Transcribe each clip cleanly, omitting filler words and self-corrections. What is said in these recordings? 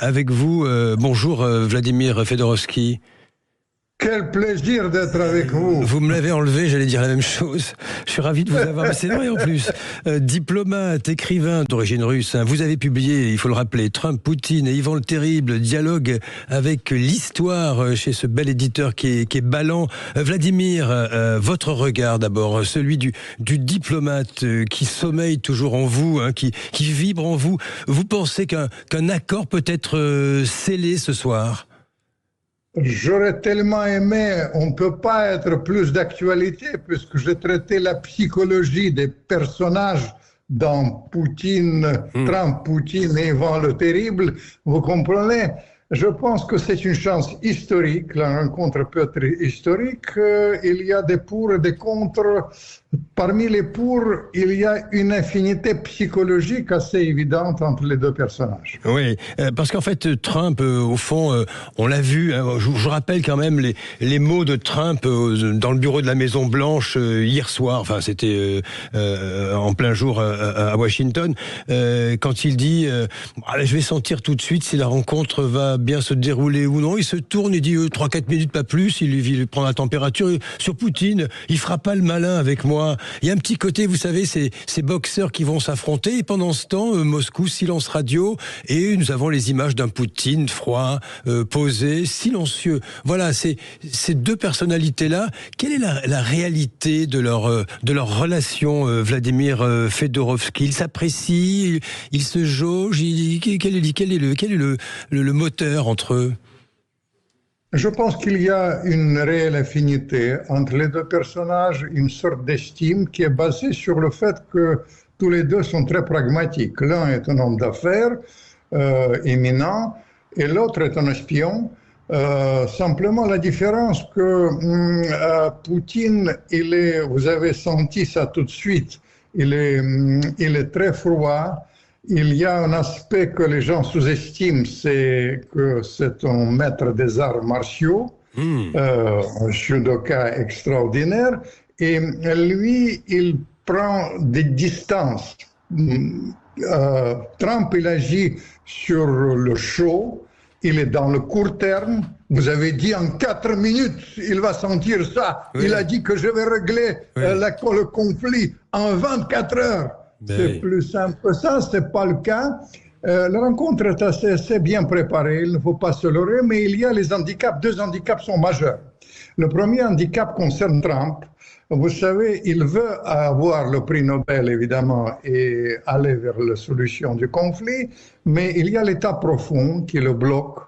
avec vous. Bonjour Vladimir Fedorovski. Quel plaisir d'être avec vous. Vous me l'avez enlevé, j'allais dire la même chose. Je suis ravi de vous avoir. Mais c'est vrai en plus. Diplomate, écrivain d'origine russe. Vous avez publié, il faut le rappeler, Trump, Poutine et Ivan le Terrible, dialogue avec l'histoire chez ce bel éditeur qui est Ballant. Vladimir, votre regard d'abord, celui du diplomate qui sommeille toujours en vous, qui vibre en vous. Vous pensez qu'un accord peut être scellé ce soir ? J'aurais tellement aimé, on ne peut pas être plus d'actualité puisque j'ai traité la psychologie des personnages dans Poutine, Trump, Poutine et Ivan le Terrible. Vous comprenez? Je pense que c'est une chance historique, la rencontre peut être historique. Il y a des pour et des contre. Parmi les pour, il y a une affinité psychologique assez évidente entre les deux personnages. Oui, parce qu'en fait, Trump, au fond, on l'a vu, je rappelle quand même les mots de Trump dans le bureau de la Maison-Blanche hier soir, enfin c'était en plein jour à Washington, quand il dit je vais sentir tout de suite si la rencontre va bien se dérouler ou non. Il se tourne, il dit 3-4 minutes, pas plus, il prend la température. Sur Poutine, il fera pas le malin avec moi. Il y a un petit côté, vous savez, ces boxeurs qui vont s'affronter, et pendant ce temps, Moscou, silence radio, et nous avons les images d'un Poutine froid, posé, silencieux. Voilà, ces deux personnalités-là, quelle est la réalité de leur relation, Vladimir Fedorovski? Ils s'apprécient, ils se jaugent, quel est le moteur entre eux? Je pense qu'il y a une réelle affinité entre les deux personnages, une sorte d'estime qui est basée sur le fait que tous les deux sont très pragmatiques. L'un est un homme d'affaires éminent et l'autre est un espion. Simplement la différence que Poutine, vous avez senti ça tout de suite, il est très froid. Il y a un aspect que les gens sous-estiment, c'est que c'est un maître des arts martiaux, un judoka extraordinaire, et lui, il prend des distances. Trump, il agit sur le chaud, il est dans le court terme. Vous avez dit en 4 minutes, il va sentir ça. Oui. Il a dit que je vais régler le conflit en 24 heures. C'est plus simple que ça, ce n'est pas le cas. La rencontre est assez bien préparée, il ne faut pas se leurrer, mais il y a les handicaps. 2 handicaps sont majeurs. Le premier handicap concerne Trump. Vous savez, il veut avoir le prix Nobel, évidemment, et aller vers la solution du conflit, mais il y a l'état profond qui le bloque.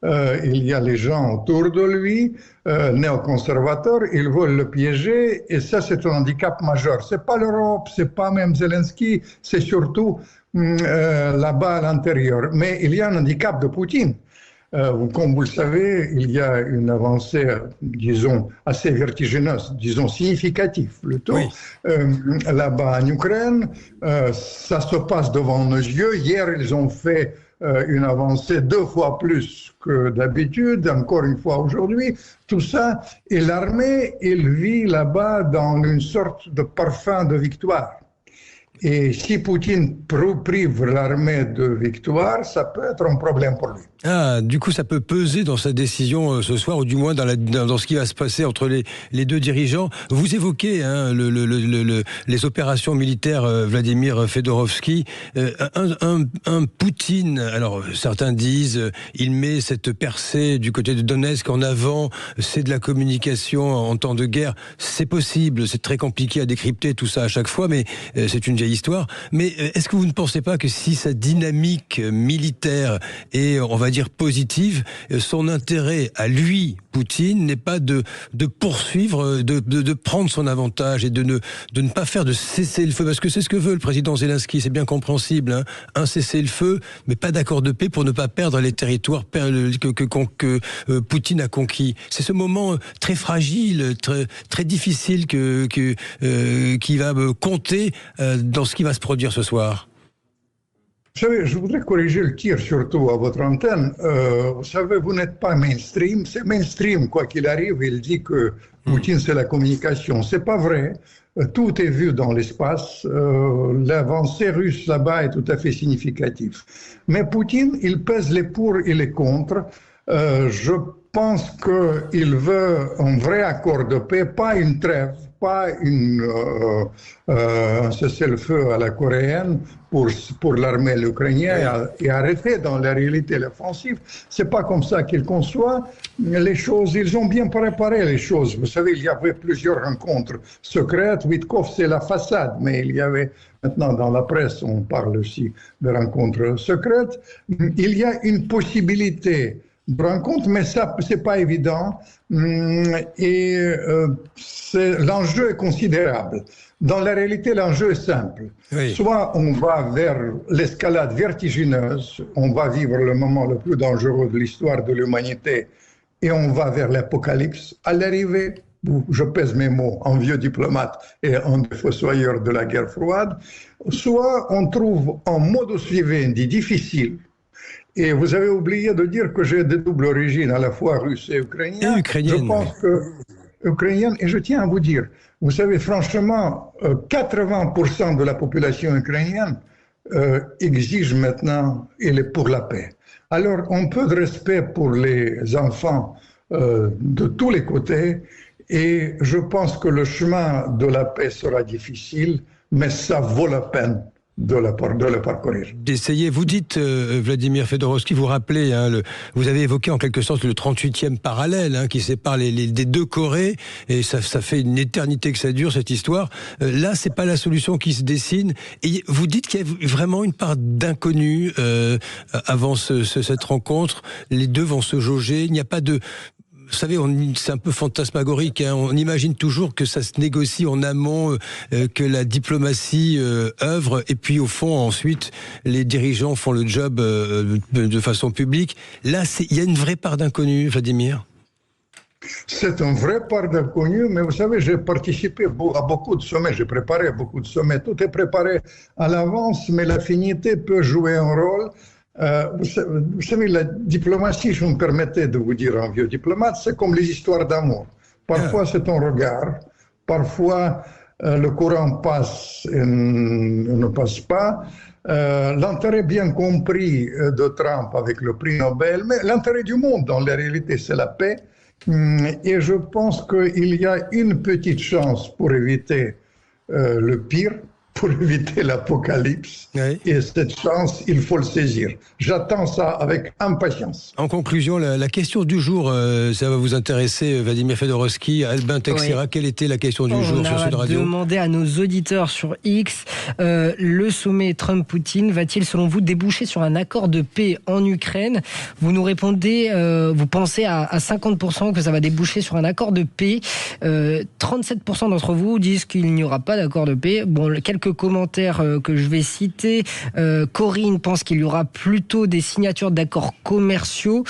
Il y a les gens autour de lui, néoconservateurs, ils veulent le piéger, et ça c'est un handicap majeur. C'est pas l'Europe, c'est pas même Zelensky, c'est surtout là-bas à l'intérieur. Mais il y a un handicap de Poutine. Comme vous le savez, il y a une avancée, disons, assez vertigineuse, disons significative plutôt, là-bas en Ukraine. Ça se passe devant nos yeux. Hier, ils ont fait une avancée 2 fois plus que d'habitude, encore une fois aujourd'hui. Tout ça, et l'armée, elle vit là-bas dans une sorte de parfum de victoire. Et si Poutine prive l'armée de victoire, ça peut être un problème pour lui. Ah, du coup, ça peut peser dans sa décision ce soir, ou du moins dans ce qui va se passer entre les deux dirigeants. Vous évoquez les opérations militaires, Vladimir Fedorovski. Un Poutine, alors certains disent, il met cette percée du côté de Donetsk en avant, c'est de la communication en temps de guerre. C'est possible, c'est très compliqué à décrypter tout ça à chaque fois, mais c'est une vieille histoire. Mais est-ce que vous ne pensez pas que si sa dynamique militaire est, on va dire, positive, son intérêt à lui, Poutine, n'est pas de poursuivre, de prendre son avantage et de ne pas faire de cessez-le-feu, parce que c'est ce que veut le président Zelensky, c'est bien compréhensible, un cessez-le-feu, mais pas d'accord de paix pour ne pas perdre les territoires que Poutine a conquis. C'est ce moment très fragile, très difficile qui va compter dans ce qui va se produire ce soir. savez, je voudrais corriger le tir surtout à votre antenne. Vous savez, vous n'êtes pas mainstream. C'est mainstream, quoi qu'il arrive. Il dit que Poutine, c'est la communication. C'est pas vrai. Tout est vu dans l'espace. L'avancée russe là-bas est tout à fait significative. Mais Poutine, il pèse les pour et les contre. Je pense qu'il veut un vrai accord de paix, pas une trêve, pas un cessez-le-feu à la coréenne pour l'armée ukrainienne et arrêter dans la réalité l'offensive. C'est pas comme ça qu'il conçoit les choses. Ils ont bien préparé les choses. Vous savez, il y avait plusieurs rencontres secrètes. Witkoff, c'est la façade, mais il y avait maintenant dans la presse, on parle aussi de rencontres secrètes. Il y a une possibilité de rencontre, mais ça, c'est pas évident. Et l'enjeu est considérable. Dans la réalité, l'enjeu est simple. Oui. Soit on va vers l'escalade vertigineuse, on va vivre le moment le plus dangereux de l'histoire de l'humanité, et on va vers l'apocalypse. À l'arrivée, je pèse mes mots, en vieux diplomate et en fossoyeur de la guerre froide, soit on trouve un modus vivendi difficile. Et vous avez oublié de dire que j'ai de double origine, à la fois russe et ukrainienne. Et ukrainienne. Je pense que ukrainienne, et je tiens à vous dire, vous savez, franchement, 80% de la population ukrainienne exige maintenant, elle est pour la paix. Alors, un peu de respect pour les enfants de tous les côtés, et je pense que le chemin de la paix sera difficile, mais ça vaut la peine de le parcourir. D'essayer. Vous dites, Vladimir Fedorovski, vous rappelez, vous avez évoqué en quelque sorte le 38e parallèle qui sépare des deux Corées, et ça fait une éternité que ça dure, cette histoire. Là, c'est pas la solution qui se dessine. Et vous dites qu'il y a vraiment une part d'inconnu avant cette rencontre. Les deux vont se jauger. Il n'y a pas de... Vous savez, c'est un peu fantasmagorique. On imagine toujours que ça se négocie en amont, que la diplomatie œuvre, et puis au fond, ensuite, les dirigeants font le job de façon publique. Là, il y a une vraie part d'inconnu, Vladimir. C'est une vraie part d'inconnu, mais vous savez, j'ai participé à beaucoup de sommets, j'ai préparé beaucoup de sommets. Tout est préparé à l'avance, mais l'affinité peut jouer un rôle. Vous savez, la diplomatie, je me permettais de vous dire en vieux diplomate, c'est comme les histoires d'amour. Parfois, c'est un regard. Parfois, le courant passe et ne passe pas. L'intérêt bien compris de Trump avec le prix Nobel, mais l'intérêt du monde, dans la réalité, c'est la paix. Et je pense qu'il y a une petite chance pour éviter le pire, pour éviter l'apocalypse. Oui. Et cette chance, il faut le saisir. J'attends ça avec impatience. En conclusion, la question du jour, ça va vous intéresser, Vladimir Fedorovski, Albin Texera. Oui. Quelle était la question du jour sur Sud Radio ? On a demandé à nos auditeurs sur X, le sommet Trump-Poutine va-t-il, selon vous, déboucher sur un accord de paix en Ukraine ? Vous nous répondez, vous pensez à 50% que ça va déboucher sur un accord de paix. 37% d'entre vous disent qu'il n'y aura pas d'accord de paix. Bon, quelques commentaires que je vais citer. Corinne pense qu'il y aura plutôt des signatures d'accords commerciaux,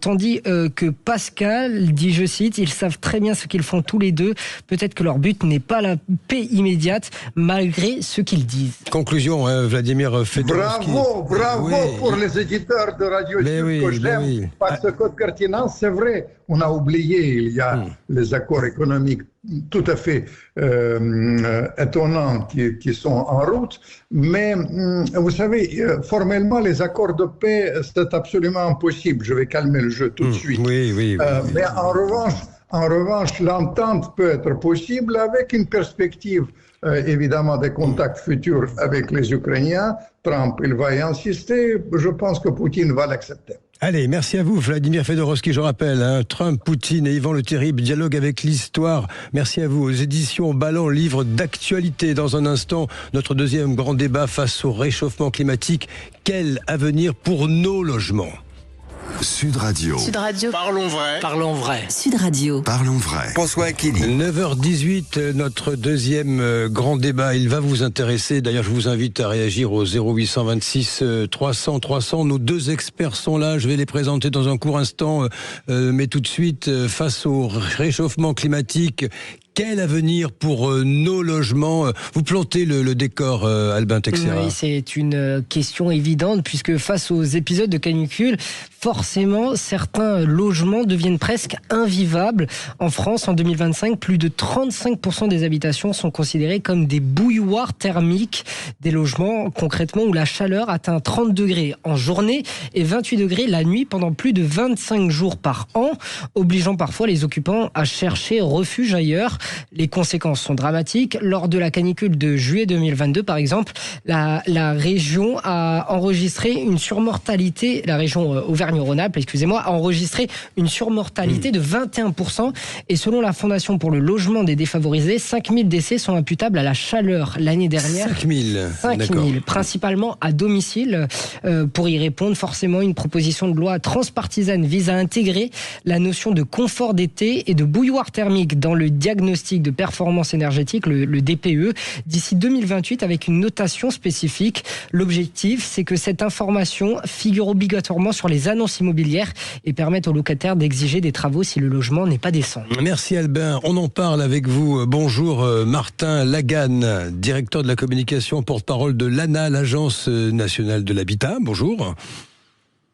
tandis que Pascal dit, je cite, ils savent très bien ce qu'ils font tous les deux. Peut-être que leur but n'est pas la paix immédiate, malgré ce qu'ils disent. Conclusion, Vladimir Fedorovski. Bravo pour les éditeurs de Radio Sud que j'aime, parce que pertinence, c'est vrai. On a oublié, il y a les accords économiques tout à fait étonnants qui sont en route, mais vous savez, formellement, les accords de paix, c'est absolument impossible. Je vais calmer le jeu tout de suite. Oui. Mais en revanche, l'entente peut être possible avec une perspective, évidemment, des contacts futurs avec les Ukrainiens. Trump, il va y insister. Je pense que Poutine va l'accepter. Allez, merci à vous, Vladimir Fedorovski. Je rappelle, Trump, Poutine et Ivan Le Terrible, dialogue avec l'histoire. Merci à vous. Aux éditions Ballant, livre d'actualité. Dans un instant, notre deuxième grand débat face au réchauffement climatique. Quel avenir pour nos logements ? Sud Radio. Sud Radio. Parlons vrai. Parlons vrai. Sud Radio. Parlons vrai. François Aquili. 9h18, notre deuxième grand débat. Il va vous intéresser. D'ailleurs, je vous invite à réagir au 0826 300 300. Nos deux experts sont là. Je vais les présenter dans un court instant. Mais tout de suite, face au réchauffement climatique, Quel avenir pour nos logements? Vous plantez le décor, Albin Texera. Oui, c'est une question évidente, puisque face aux épisodes de canicule, forcément, certains logements deviennent presque invivables. En France, en 2025, plus de 35% des habitations sont considérées comme des bouilloires thermiques. Des logements, concrètement, où la chaleur atteint 30 degrés en journée et 28 degrés la nuit pendant plus de 25 jours par an, obligeant parfois les occupants à chercher refuge ailleurs. Les conséquences sont dramatiques. Lors de la canicule de juillet 2022, par exemple, la région a enregistré une surmortalité, la région Auvergne-Rhône-Alpes, a enregistré une surmortalité de 21%. Et selon la Fondation pour le logement des défavorisés, 5000 décès sont imputables à la chaleur l'année dernière. 5000, principalement à domicile. Pour y répondre, forcément, une proposition de loi transpartisane vise à intégrer la notion de confort d'été et de bouilloire thermique dans le diagnostic de performance énergétique, le DPE, d'ici 2028 avec une notation spécifique. L'objectif, c'est que cette information figure obligatoirement sur les annonces immobilières et permette aux locataires d'exiger des travaux si le logement n'est pas décent. Merci Albin. On en parle avec vous. Bonjour Martin Laganne, directeur de la communication, porte-parole de l'ANA, l'Agence nationale de l'habitat. Bonjour.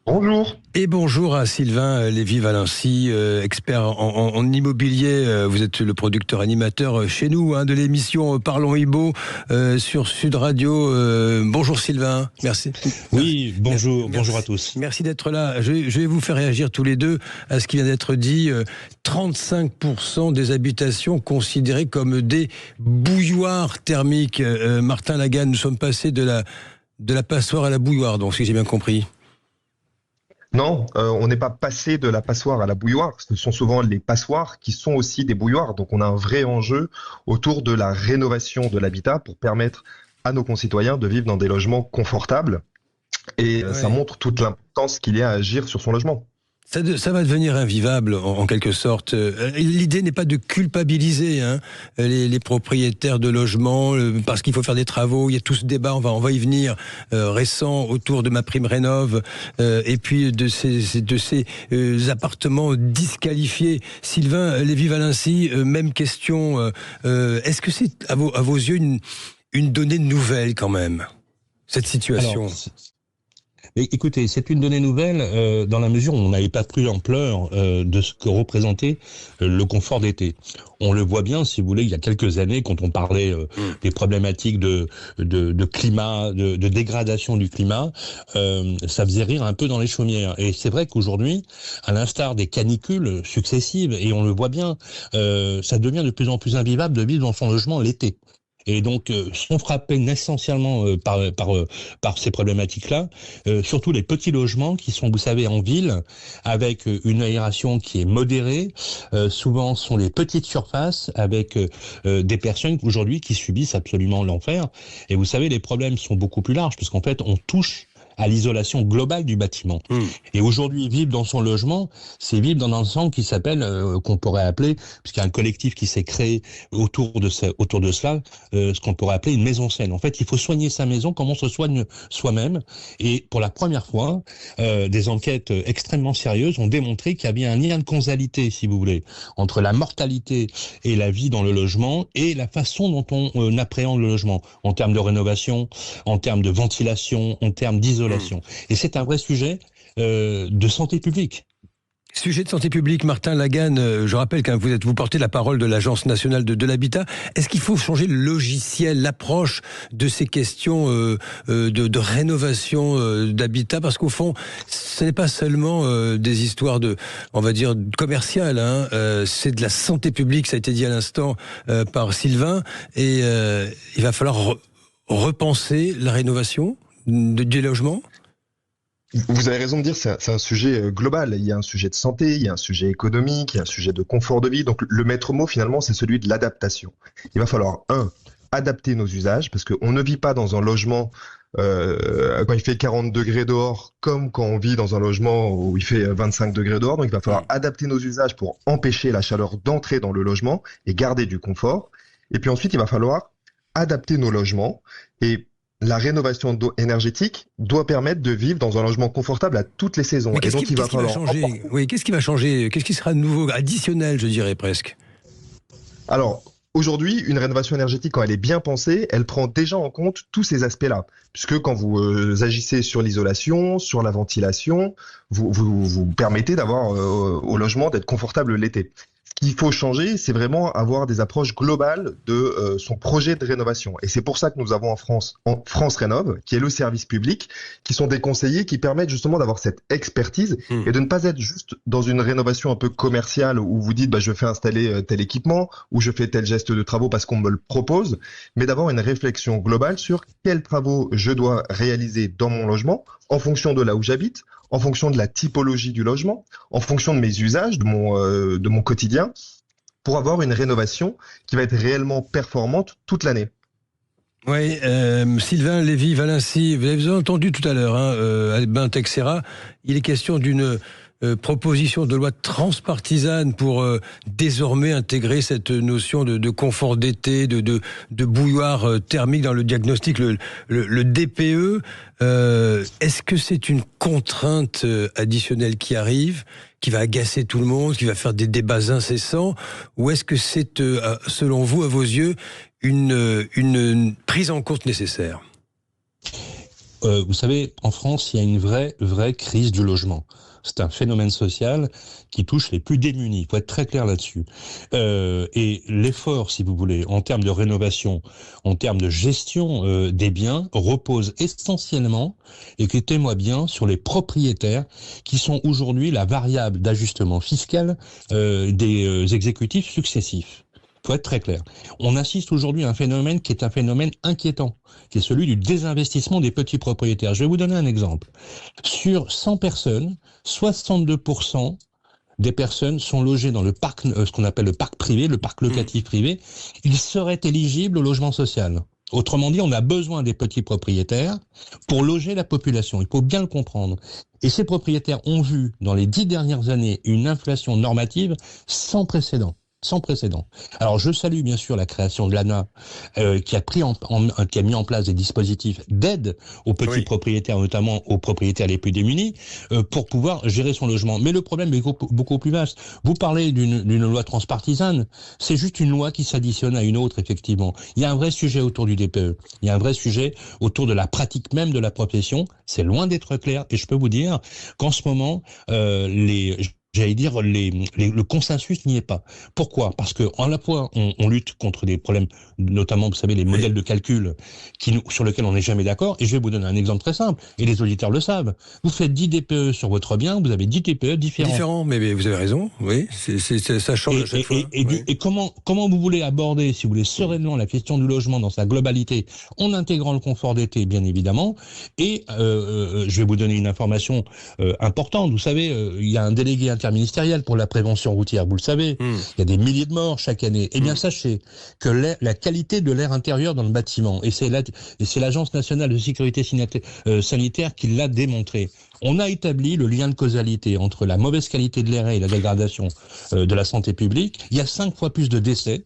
Bonjour. Et bonjour à Sylvain Lévy-Valency, expert en immobilier. Vous êtes le producteur animateur chez nous de l'émission Parlons Ibo sur Sud Radio. Bonjour Sylvain, merci. Oui, bonjour, bonjour à tous. Merci d'être là. Je vais vous faire réagir tous les deux à ce qui vient d'être dit. 35% des habitations considérées comme des bouilloires thermiques. Martin Laganne, nous sommes passés de la passoire à la bouilloire, donc si j'ai bien compris. Non, on n'est pas passé de la passoire à la bouilloire. Ce sont souvent les passoires qui sont aussi des bouilloires. Donc on a un vrai enjeu autour de la rénovation de l'habitat pour permettre à nos concitoyens de vivre dans des logements confortables. Et ça montre toute l'importance qu'il y a à agir sur son logement. Ça va devenir invivable en quelque sorte. L'idée n'est pas de culpabiliser les propriétaires de logements parce qu'il faut faire des travaux. Il y a tout ce débat, on va y venir, récent autour de MaPrimeRénov et puis de ces appartements disqualifiés. Sylvain Lévy-Valency, même question. Est-ce que c'est à vos yeux une donnée nouvelle quand même, cette situation? Écoutez, c'est une donnée nouvelle dans la mesure où on n'avait pas pris l'ampleur de ce que représentait le confort d'été. On le voit bien, si vous voulez, il y a quelques années, quand on parlait des problématiques de climat, de dégradation du climat, ça faisait rire un peu dans les chaumières. Et c'est vrai qu'aujourd'hui, à l'instar des canicules successives, et on le voit bien, ça devient de plus en plus invivable de vivre dans son logement l'été. Et donc, sont frappés essentiellement par ces problématiques-là, surtout les petits logements qui sont, vous savez, en ville, avec une aération qui est modérée. Souvent, sont les petites surfaces avec des personnes aujourd'hui qui subissent absolument l'enfer. Et vous savez, les problèmes sont beaucoup plus larges, puisqu'en fait, on touche à l'isolation globale du bâtiment. Et aujourd'hui, vivre dans son logement, c'est vivre dans un ensemble qui s'appelle, qu'on pourrait appeler, puisqu'il y a un collectif qui s'est créé autour de cela, ce qu'on pourrait appeler une maison saine. En fait, il faut soigner sa maison comme on se soigne soi-même. Et pour la première fois, des enquêtes extrêmement sérieuses ont démontré qu'il y avait un lien de causalité, si vous voulez, entre la mortalité et la vie dans le logement et la façon dont on appréhende le logement, en termes de rénovation, en termes de ventilation, en termes d'isolation. Et c'est un vrai sujet de santé publique. Sujet de santé publique, Martin Laganne, je rappelle que vous portez la parole de l'Agence nationale de l'habitat. Est-ce qu'il faut changer le logiciel, l'approche de ces questions de rénovation d'habitat? Parce qu'au fond, ce n'est pas seulement des histoires on va dire, commerciales. C'est de la santé publique, ça a été dit à l'instant par Sylvain. Et il va falloir repenser la rénovation des logements? Vous avez raison de dire, c'est un sujet global. Il y a un sujet de santé, il y a un sujet économique, il y a un sujet de confort de vie. Donc le maître mot, finalement, c'est celui de l'adaptation. Il va falloir, adapter nos usages, parce qu'on ne vit pas dans un logement quand il fait 40 degrés dehors, comme quand on vit dans un logement où il fait 25 degrés dehors. Donc il va falloir adapter nos usages pour empêcher la chaleur d'entrer dans le logement et garder du confort. Et puis ensuite, il va falloir adapter nos logements, et la rénovation énergétique doit permettre de vivre dans un logement confortable à toutes les saisons. Qu'est-ce qui va changer ? Oui, qu'est-ce qui va changer ? Qu'est-ce qui sera nouveau, additionnel, je dirais presque ? Alors, Aujourd'hui, une rénovation énergétique, quand elle est bien pensée, elle prend déjà en compte tous ces aspects-là. Puisque quand vous agissez sur l'isolation, sur la ventilation, vous permettez d'avoir au logement d'être confortable l'été. Ce qu'il faut changer, c'est vraiment avoir des approches globales de son projet de rénovation. Et c'est pour ça que nous avons en France Rénov, qui est le service public, qui sont des conseillers qui permettent justement d'avoir cette expertise et de ne pas être juste dans une rénovation un peu commerciale où vous dites je fais installer tel équipement ou je fais tel geste de travaux parce qu'on me le propose, mais d'avoir une réflexion globale sur quels travaux je dois réaliser dans mon logement en fonction de là où j'habite, en fonction de la typologie du logement, en fonction de mes usages, de mon quotidien, pour avoir une rénovation qui va être réellement performante toute l'année. Oui, Sylvain Lévy-Valency, vous avez entendu tout à l'heure, Albin Texera, il est question d'une proposition de loi transpartisane pour désormais intégrer cette notion de confort d'été, de bouilloire thermique dans le diagnostic, le DPE. Est-ce que c'est une contrainte additionnelle qui arrive, qui va agacer tout le monde, qui va faire des débats incessants, ou est-ce que c'est, selon vous, à vos yeux, une prise en compte nécessaire? Vous savez, en France, il y a une vraie crise du logement. C'est un phénomène social qui touche les plus démunis. Il faut être très clair là-dessus. Et l'effort, si vous voulez, en termes de rénovation, en termes de gestion des biens, repose essentiellement, écoutez-moi bien, sur les propriétaires qui sont aujourd'hui la variable d'ajustement fiscal des exécutifs successifs. Il faut être très clair. On assiste aujourd'hui à un phénomène qui est un phénomène inquiétant, qui est celui du désinvestissement des petits propriétaires. Je vais vous donner un exemple. Sur 100 personnes, 62% des personnes sont logées dans le parc, ce qu'on appelle le parc privé, le parc locatif privé. Ils seraient éligibles au logement social. Autrement dit, on a besoin des petits propriétaires pour loger la population. Il faut bien le comprendre. Et ces propriétaires ont vu, dans les 10 dernières années, une inflation normative sans précédent. Sans précédent. Alors je salue bien sûr la création de l'ANA qui a mis en place des dispositifs d'aide aux petits propriétaires, notamment aux propriétaires les plus démunis, pour pouvoir gérer son logement. Mais le problème est beaucoup plus vaste. Vous parlez d'une loi transpartisane, c'est juste une loi qui s'additionne à une autre, effectivement. Il y a un vrai sujet autour du DPE. Il y a un vrai sujet autour de la pratique même de la profession. C'est loin d'être clair et je peux vous dire qu'en ce moment, le consensus n'y est pas. Pourquoi? Parce que à la fois on lutte contre des problèmes, notamment vous savez les modèles de calcul sur lesquels on n'est jamais d'accord. Et je vais vous donner un exemple très simple. Et les auditeurs le savent. Vous faites 10 DPE sur votre bien, vous avez 10 DPE différents. Mais vous avez raison. Oui, ça change à chaque fois. Et comment vous voulez aborder, si vous voulez sereinement la question du logement dans sa globalité, en intégrant le confort d'été, bien évidemment. Et je vais vous donner une information importante. Vous savez, il y a un délégué interministériel pour la prévention routière, vous le savez. Il y a des milliers de morts chaque année. Eh bien, sachez que la qualité de l'air intérieur dans le bâtiment, et c'est l'Agence nationale de sécurité sanitaire qui l'a démontré. On a établi le lien de causalité entre la mauvaise qualité de l'air et la dégradation de la santé publique. Il y a 5 fois plus de décès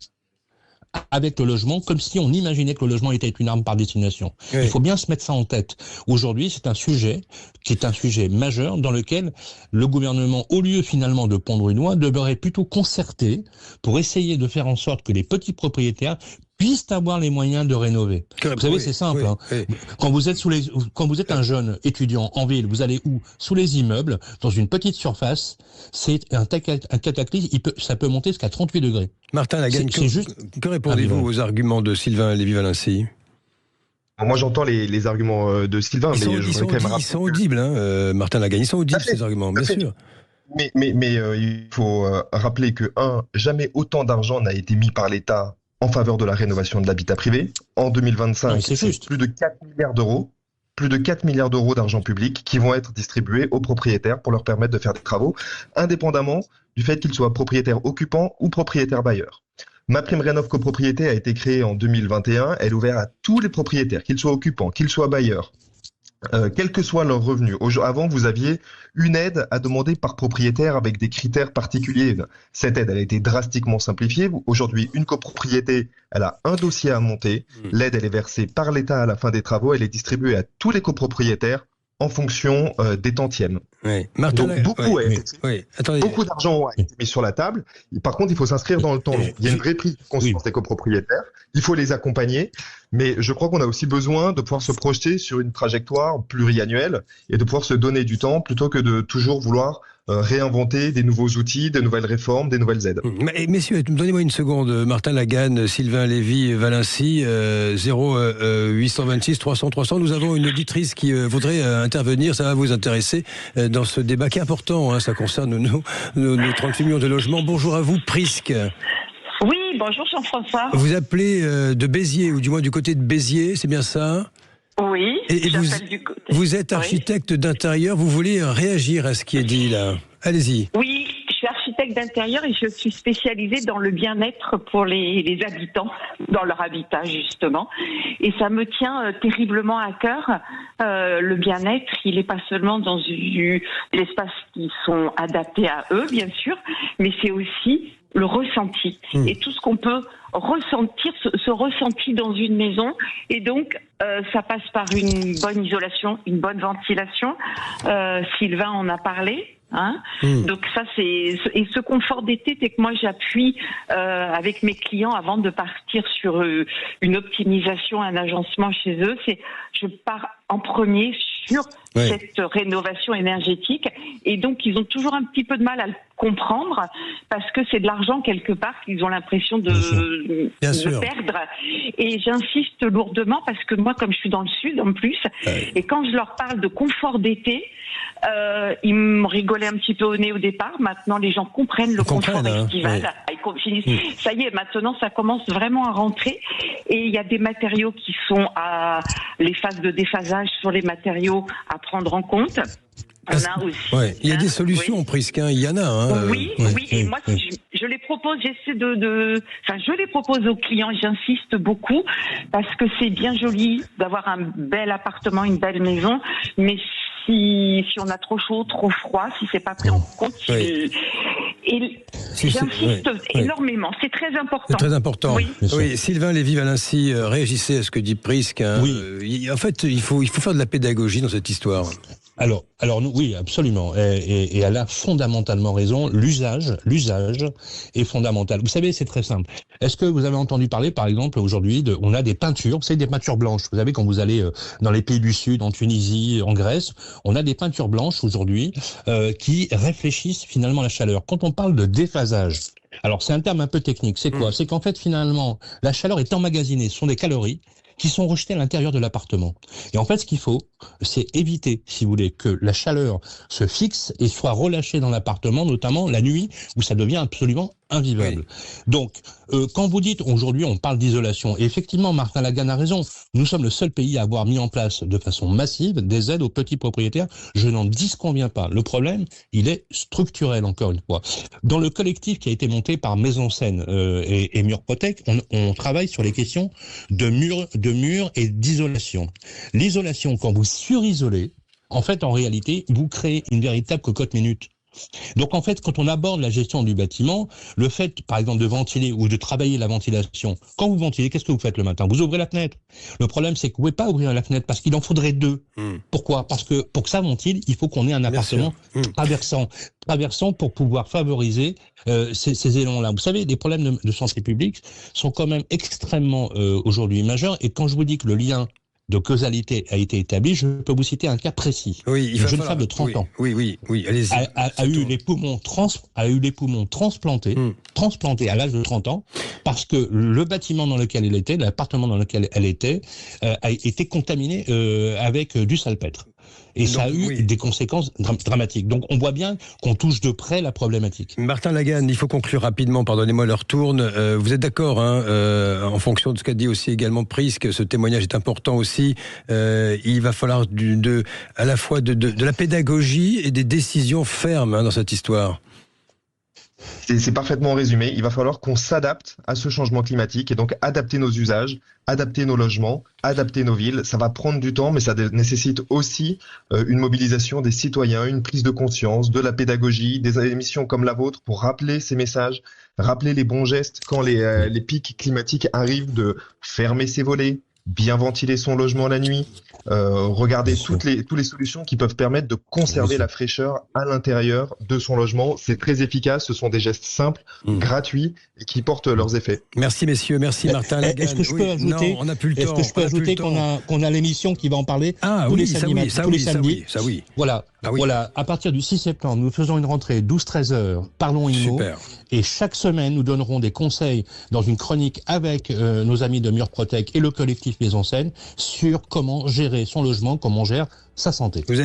avec le logement, comme si on imaginait que le logement était une arme par destination. Oui. Il faut bien se mettre ça en tête. Aujourd'hui, c'est un sujet qui est un sujet majeur dans lequel le gouvernement, au lieu finalement de pondre une loi, devrait plutôt concerter pour essayer de faire en sorte que les petits propriétaires puissent avoir les moyens de rénover. Vous savez, c'est simple. Quand vous êtes un jeune étudiant en ville, vous allez où? Sous les immeubles, dans une petite surface, c'est un cataclysme, ça peut monter jusqu'à 38 degrés. Martin Lagagne, que répondez-vous aux arguments de Sylvain Lévy-Valency? Moi, j'entends les arguments de Sylvain, ils sont audibles, Martin Lagagne, ils sont audibles, ces arguments, bien sûr. Mais il faut rappeler que, jamais autant d'argent n'a été mis par l'État en faveur de la rénovation de l'habitat privé. En 2025, c'est plus de 4 milliards d'euros. Plus de 4 milliards d'euros d'argent public qui vont être distribués aux propriétaires pour leur permettre de faire des travaux, indépendamment du fait qu'ils soient propriétaires occupants ou propriétaires bailleurs. MaPrimeRénov' copropriété a été créée en 2021. Elle est ouverte à tous les propriétaires, qu'ils soient occupants, qu'ils soient bailleurs. Quel que soit leur revenu. Avant, vous aviez une aide à demander par propriétaire avec des critères particuliers. Cette aide, elle a été drastiquement simplifiée. Aujourd'hui, une copropriété, elle a un dossier à monter. L'aide, elle est versée par l'État à la fin des travaux. Elle est distribuée à tous les copropriétaires en fonction des tantièmes. Oui. Martin, Donc beaucoup d'argent a été mis sur la table. Par contre, il faut s'inscrire dans le temps long. Il y a une vraie prise de conscience des copropriétaires. Il faut les accompagner. Mais je crois qu'on a aussi besoin de pouvoir se projeter sur une trajectoire pluriannuelle et de pouvoir se donner du temps plutôt que de toujours vouloir réinventer des nouveaux outils, de nouvelles réformes, des nouvelles aides. Messieurs, donnez-moi une seconde. Martin Laganne, Sylvain Lévy, Valency, 0826 300 300. Nous avons une auditrice qui voudrait intervenir. Ça va vous intéresser dans ce débat qui est important. Hein, ça concerne nos 38 millions de logements. Bonjour à vous, Prisc. Oui, bonjour Jean-François. Vous appelez de Béziers, ou du moins du côté de Béziers, c'est bien ça ? Oui, et vous êtes architecte d'intérieur, vous voulez réagir à ce qui est dit là. Allez-y. Oui, je suis architecte d'intérieur et je suis spécialisée dans le bien-être pour les habitants, dans leur habitat justement. Et ça me tient terriblement à cœur. Le bien-être, il n'est pas seulement dans l'espace qui sont adaptés à eux, bien sûr, mais c'est aussi le ressenti. Et tout ce qu'on peut ressentir, ce ressenti dans une maison. Et donc, ça passe par une bonne isolation, une bonne ventilation. Sylvain en a parlé. Hein, donc ça et ce confort d'été, c'est que moi j'appuie avec mes clients avant de partir sur une optimisation, un agencement chez eux. Je pars en premier sur cette rénovation énergétique et donc ils ont toujours un petit peu de mal à le comprendre parce que c'est de l'argent quelque part qu'ils ont l'impression de perdre. Et j'insiste lourdement parce que moi, comme je suis dans le sud en plus, et quand je leur parle de confort d'été, ils me rigolaient un petit peu au nez au départ. Maintenant, les gens comprennent le confort estival. Ça y est, maintenant, ça commence vraiment à rentrer. Et il y a des matériaux qui sont à les phases de déphasage sur les matériaux à prendre en compte. On a aussi. Il y a des solutions, Prisc, il y en a. Oui. Et moi, je les propose. Je les propose aux clients. J'insiste beaucoup parce que c'est bien joli d'avoir un bel appartement, une belle maison, mais si on a trop chaud, trop froid, si c'est pas pris en compte. J'insiste énormément, c'est très important. C'est très important. Oui. Sylvain Lévy-Valency, réagissez à ce que dit Prisc. En fait, il faut faire de la pédagogie dans cette histoire. Alors oui, absolument. Et elle a fondamentalement raison. L'usage est fondamental. Vous savez, c'est très simple. Est-ce que vous avez entendu parler, par exemple, aujourd'hui, on a des peintures, vous savez, des peintures blanches. Vous savez, quand vous allez dans les pays du Sud, en Tunisie, en Grèce, on a des peintures blanches aujourd'hui qui réfléchissent finalement la chaleur. Quand on parle de déphasage, alors c'est un terme un peu technique. C'est quoi ? C'est qu'en fait, finalement, la chaleur est emmagasinée. Ce sont des calories qui sont rejetés à l'intérieur de l'appartement. Et en fait, ce qu'il faut, c'est éviter, si vous voulez, que la chaleur se fixe et soit relâchée dans l'appartement, notamment la nuit, où ça devient absolument invivable. Donc, quand vous dites, aujourd'hui, on parle d'isolation, et effectivement, Martin Laganne a raison, nous sommes le seul pays à avoir mis en place de façon massive des aides aux petits propriétaires, je n'en disconviens pas. Le problème, il est structurel, encore une fois. Dans le collectif qui a été monté par Maison Seine et Murprotec, on travaille sur les questions de murs et d'isolation. L'isolation, quand vous surisolez, en fait, en réalité, vous créez une véritable cocotte-minute. Donc en fait, quand on aborde la gestion du bâtiment, le fait, par exemple, de ventiler ou de travailler la ventilation, quand vous ventilez, qu'est-ce que vous faites le matin ? Vous ouvrez la fenêtre. Le problème, c'est que vous ne pouvez pas ouvrir la fenêtre parce qu'il en faudrait deux. Pourquoi ? Parce que pour que ça ventile, il faut qu'on ait un appartement traversant pour pouvoir favoriser ces éléments-là. Vous savez, les problèmes de santé publique sont quand même extrêmement aujourd'hui majeurs. Et quand je vous dis que le lien de causalité a été établi, je peux vous citer un cas précis. Une jeune femme de 30 ans allez-y. A eu les poumons transplantés à l'âge de 30 ans parce que le bâtiment dans lequel elle était, l'appartement dans lequel elle était, a été contaminé avec du salpêtre. Et ça a eu des conséquences dramatiques. Donc on voit bien qu'on touche de près la problématique. Martin Laganne, il faut conclure rapidement, pardonnez-moi, l'heure tourne. Vous êtes d'accord, en fonction de ce qu'a dit aussi également Prisc, ce témoignage est important aussi. Il va falloir à la fois de la pédagogie et des décisions fermes dans cette histoire. C'est parfaitement résumé. Il va falloir qu'on s'adapte à ce changement climatique et donc adapter nos usages, adapter nos logements, adapter nos villes. Ça va prendre du temps, mais ça nécessite aussi une mobilisation des citoyens, une prise de conscience, de la pédagogie, des émissions comme la vôtre pour rappeler ces messages, rappeler les bons gestes quand les pics climatiques arrivent, de fermer ses volets, bien ventiler son logement la nuit, regarder toutes les solutions qui peuvent permettre de conserver la fraîcheur à l'intérieur de son logement. C'est très efficace, ce sont des gestes simples, gratuits et qui portent leurs effets. Merci messieurs, merci Martin Lagarde. Est-ce que je peux ajouter, non, on n'a plus le temps. Est-ce que je peux ajouter qu'on a l'émission qui va en parler tous les samedis. Ça oui. Voilà. Voilà, à partir du 6 septembre, nous faisons une rentrée 12-13 heures, Parlons Immo. Super. Et chaque semaine, nous donnerons des conseils dans une chronique avec nos amis de Murprotec et le collectif Maison Saine sur comment gérer son logement, comment on gère sa santé.